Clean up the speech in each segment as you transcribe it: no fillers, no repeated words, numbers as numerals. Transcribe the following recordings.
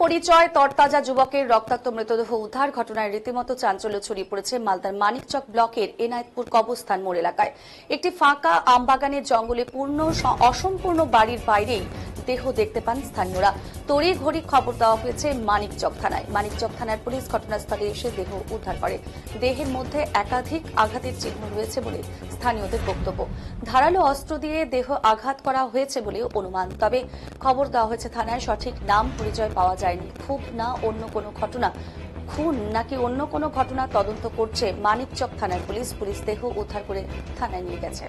পরিচয় তরতাজা যুবকের রক্তাক্ত মৃতদেহ উদ্ধার ঘটনায় রীতিমতো চাঞ্চল্য ছড়িয়ে পড়েছে মালদার মানিকচক ব্লকের এনায়েতপুর কবরস্থান মোড় এলাকায়। একটি ফাঁকা আমবাগানের জঙ্গলে অসম্পূর্ণ বাড়ির বাইরেই দেহ দেখতে পান স্থানীয়রা। তড়িঘড়ি খবর দেওয়া হয়েছে মানিকচক থানায়। মানিকচক থানার পুলিশ ঘটনাস্থলে এসে দেহ উদ্ধার করে। দেহের মধ্যে একাধিক আঘাতের চিহ্ন রয়েছে বলে স্থানীয়দের বক্তব্য। ধারালো অস্ত্র দিয়ে দেহ আঘাত করা হয়েছে বলে অনুমান। তবে খবর দেওয়া হয়েছে থানায়, সঠিক নাম পরিচয় পাওয়া যায়নি। খুব না অন্য কোনো ঘটনা, খুন নাকি অন্য কোনো ঘটনা তদন্ত করছে মানিকচক থানার পুলিশ। পুলিশ দেহ উদ্ধার করে থানায় নিয়ে গেছে।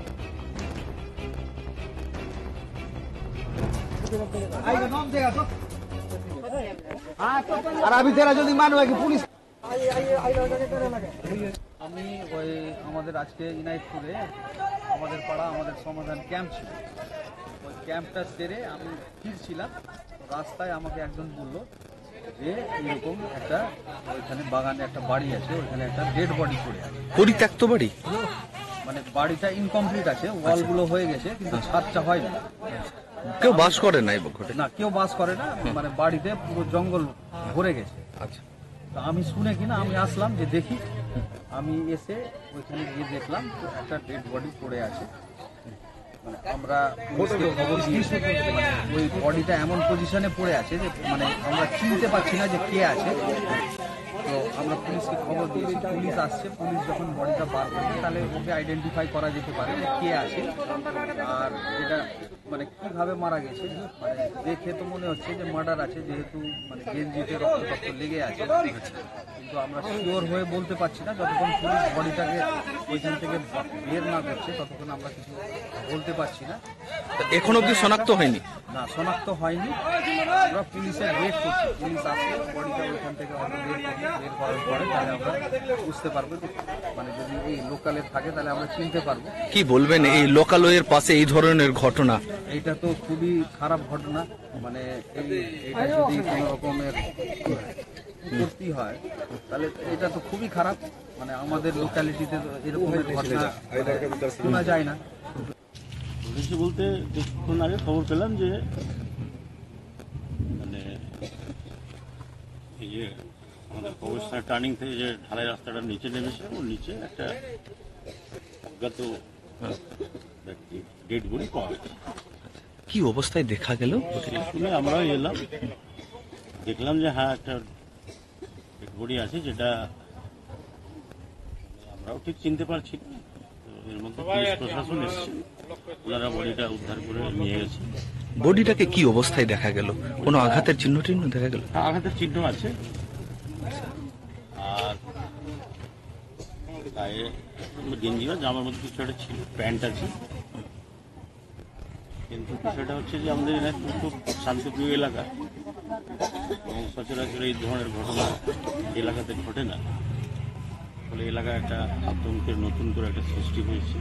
আমি ওই আমাদের আজকে ইনাইতপুরে আমাদের পাড়া আমাদের সমাধান ক্যাম্প ছিল। ওই ক্যাম্পটা সেরে আমি ফিরছিলাম, রাস্তায় আমাকে একজন বলল যে এরকম একটা ওইখানে বাগানে একটা বাড়ি আছে, ওইখানে একটা ডেড বডি পড়ে আছে। পরিত্যক্ত বাড়ি মানে বাড়িটা ইনকমপ্লিট আছে, ওয়ালগুলো হয়ে গেছে কিন্তু ছাদটা হয় না। কেউ বাস করে না এই ঘটে না, কেউ বাস করে না, মানে বাড়িতে পুরো জঙ্গল ভরে গেছে। আচ্ছা, তো আমি শুনে কিনা আমি আসলাম যে দেখি। আমি এসে ওইখানে গিয়ে দেখলাম একটা ডেড বডি পড়ে আছে। মানে আমরা পুলিশকে খবর দিয়েছি, মানে ওই বডিটা এমন পজিশনে পড়ে আছে যে মানে আমরা চিনতে পারছি না যে কে আছে। তো আমরা পুলিশকে খবর দিয়েছি, পুলিশ আসছে। পুলিশ যখন বডিটা বার করবে তাহলে ওকে আইডেন্টিফাই করা যেতে পারে যে কে আছে আর এটা মানে কিভাবে মারা গেছে। মানে দেখে তো মনে হচ্ছে যে মার্ডার আছে, যেহেতু মানে গেঞ্জিতে রক্ত লেগে আছে। কিন্তু আমরা শিওর হয়ে বলতে পারছি না, যতক্ষণ পুলিশ বডিটাকে ওইখান থেকে বের না করছে ততক্ষণ আমরা কিছু বলতে পারছি না। এখন অব্দি শনাক্ত হয়নি? না, শনাক্ত হয়নি। আমরা পুলিশের ওয়েট করছি, পুলিশ আসলে বডিটা ওইখান থেকে বের করার পরে তাহলে আমরা বুঝতে পারবো যে মানে যদি এই লোকালে থাকে তাহলে আমরা চিনতে পারবো। কি বলবেন এই লোকালয়ের পাশে এই ধরনের ঘটনা? এইটা তো খুবই খারাপ ঘটনা। মানে এইটা যদি কোনো রকমের ক্ষতি হয় তাহলে এটা তো খুবই খারাপ। মানে আমাদের লোকালিটিতে এরকমের ঘটনা শোনা যায় না। পুলিশে বলতে কিছুক্ষণ আগে খবর পেলাম যে মানে এই যে আমাদের কবরস্থানের টার্নিং থেকে যে ঢালাই রাস্তাটা নিচে নেমেছে, ওর নিচে একটা অজ্ঞাত ব্যক্তি ডেড বডি পাওয়া গেছে। কি অবস্থায় দেখা গেল? শুনে আমরাও এলাম, দেখলাম যে হ্যাঁ একটা ডেড বডি আছে, যেটা আমরাও ঠিক চিনতে পারছি না। এর মধ্যে পুলিশ প্রশাসন এসেছে, ওনারা বডিটা উদ্ধার করে নিয়ে গেছে। বডিটাকে কি অবস্থায় দেখা গেল? কোনো আঘাতের চিহ্ন টিহ্ন দেখা গেল? আঘাতের চিহ্ন আছে, আর গায়ে গেঞ্জি বা জামার মধ্যে কিছু একটা ছিল, প্যান্ট আছে। কিন্তু বিষয়টা হচ্ছে যে আমাদের এলাকা খুব শান্তিপ্রিয় এলাকা এবং সচরাচর এই ধরনের ঘটনা এলাকাতে ঘটে না। ফলে এলাকায় একটা আতঙ্কের নতুন করে একটা সৃষ্টি হয়েছে।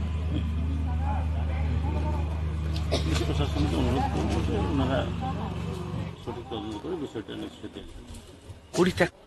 পুলিশ প্রশাসনকে অনুরোধ করবো যে ওনারা সঠিক তদন্ত করে বিষয়টা নিশ্চিত পরিত্যক্ত